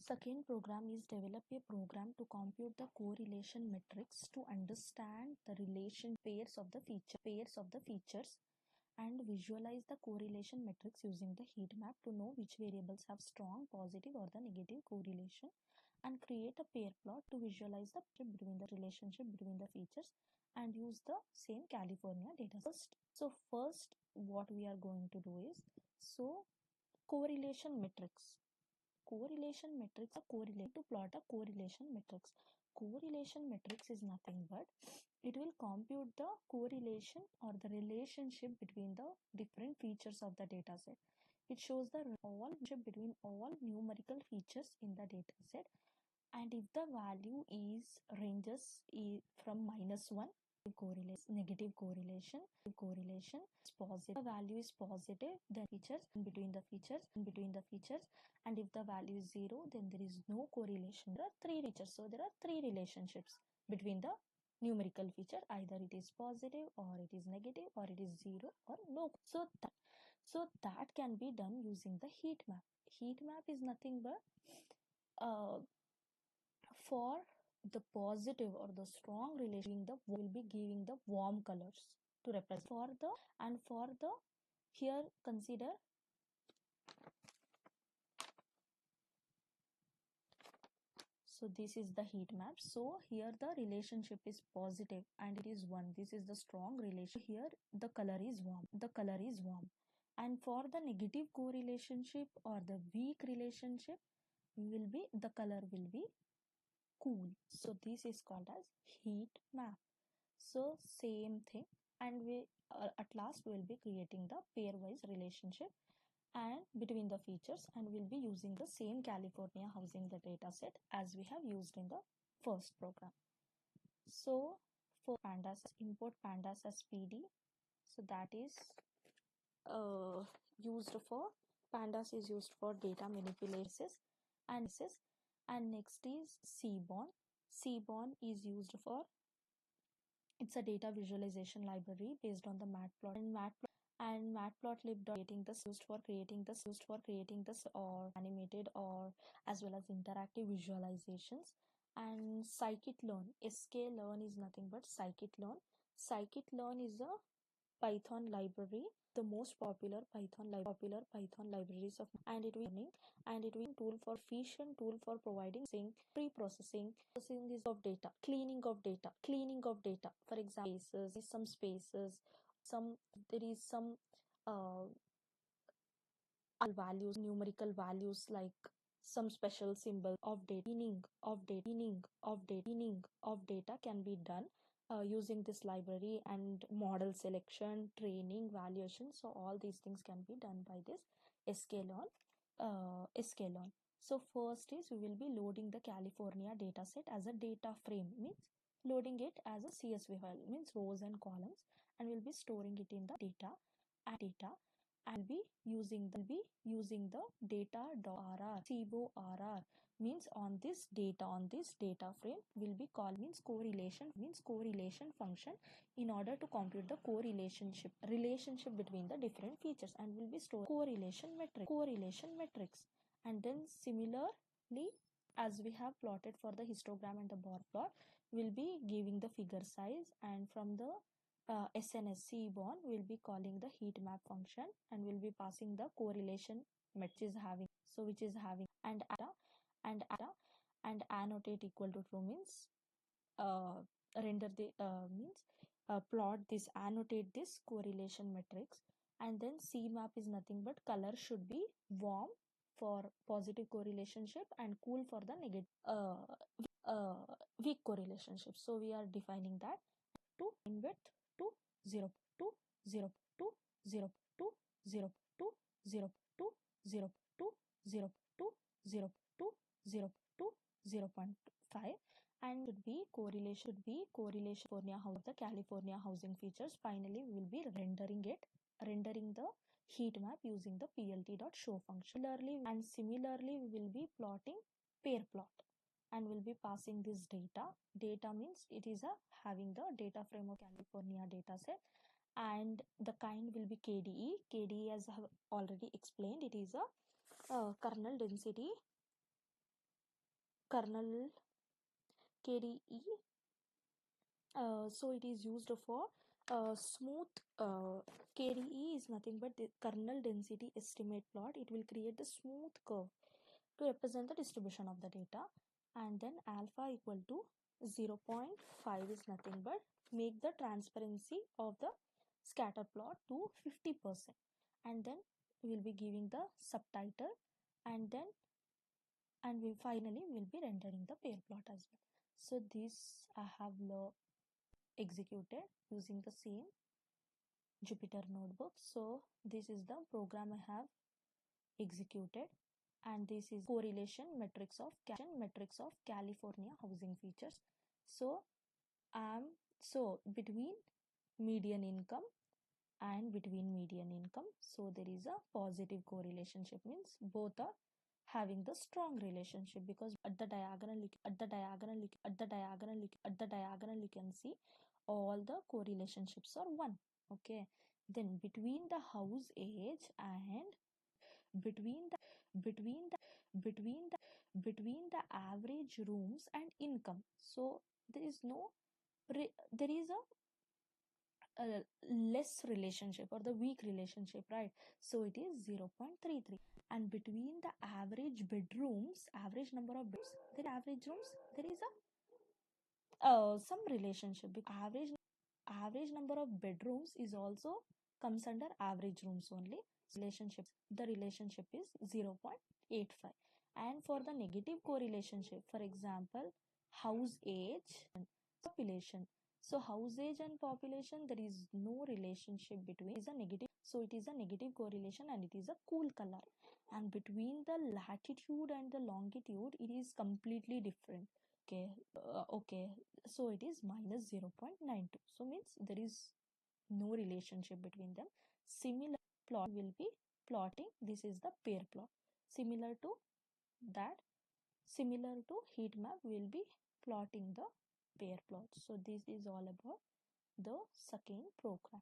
Second program is develop a program to compute the correlation matrix to understand the relation pairs of the features and visualize the correlation matrix using the heat map to know which variables have strong positive or the negative correlation, and create a pair plot to visualize the relationship between the features and use the same California data. First what we are going to do is correlation matrix. Correlation matrix to plot a correlation matrix. Correlation matrix is nothing but it will compute the correlation or the relationship between the different features of the data set. It shows the relationship between all numerical features in the data set, and if the value is ranges from -1 correlation, negative correlation is positive, the value is positive, then features between the features, and if the value is 0, then there is no correlation. There are three features, so there are three relationships between the numerical feature, either it is positive or it is negative or it is 0 or no. So that can be done using the heat map. Heat map is nothing but for the positive or the strong relation, the will be giving the warm colors to represent for the here consider so this is the heat map. So here the relationship is positive and it is 1. This is the strong relation. Here the color is warm. And for the negative correlationship or the weak relationship will be the color will be cool. So this is called as heat map. So same thing, and we at last we will be creating the pairwise relationship and between the features, and we'll be using the same California housing the data set as we have used in the first program. So for pandas, import pandas as PD. So that is used for pandas is used for data manipulation and next is Seaborn. Seaborn is used for, it's a data visualization library based on the matplotlib and matplotlib used for creating this or animated or as well as interactive visualizations. And scikit-learn, sklearn is nothing but scikit-learn. Scikit-learn is a Python library, the most popular Python libraries of, and it will learning, and it will tool for efficient tool for providing pre-processing is of data, cleaning of data. For example, spaces, there is some uh, values, numerical values like some special symbol of data, meaning of data can be done using this library, and model selection, training, valuation. So all these things can be done by this sklearn. So first is we will be loading the California dataset as a data frame, means loading it as a CSV file, means rows and columns, and we'll be storing it in the data and be using the data.rr CORR, means on this data frame will be called means correlation function in order to compute the relationship between the different features, and will be stored correlation matrix. And then similarly, as we have plotted for the histogram and the bar plot, will be giving the figure size, and from the SNSC bond will be calling the heat map function and will be passing the correlation which is having and annotate equal to true, means render the plot this, annotate this correlation matrix. And then C map is nothing but color should be warm for positive correlationship and cool for the negative weak correlationship. So we are defining that to width to 0 to 0 to 0 to 0 to 0 to 0 to 0 to 0 to 0 to 0.5, and should be correlation for the California housing features. Finally, we will be rendering the heat map using the plt.show function. Similarly, we will be plotting pair plot and will be passing this data means it is a having the data frame of California data set, and the kind will be KDE as I have already explained. It is a kernel density kernel KDE. So it is used for smooth. KDE is nothing but the kernel density estimate plot. It will create the smooth curve to represent the distribution of the data, and then alpha equal to 0.5 is nothing but make the transparency of the scatter plot to 50%, and then we will be giving the subtitle, and then we finally will be rendering the pair plot as well. So this I have executed using the same Jupyter notebook. So this is the program I have executed, and this is correlation metrics of California housing features. So between median income and between median income, so there is a positive correlation, means both are having the strong relationship, because at the diagonal you can see all the correlationships are 1. Okay, then between the house age and between the between the average rooms and income, so there is no there is a less relationship or the weak relationship, right? So it is 0.33. And between the average bedrooms, average number of bedrooms, average rooms, there is a some relationship, because average number of bedrooms is also comes under average rooms only. The relationship is 0.85. And for the negative correlationship, for example, house age and population, so house age and population, there is no relationship between, is a negative, so it is a negative correlation and it is a cool color. And between the latitude and the longitude, it is completely different. Okay, so it is minus 0.92. So means there is no relationship between them. Similar plot will be plotting. This is the pair plot. Similar to that, similar to heat map, will be plotting the pair plot. So this is all about the second program.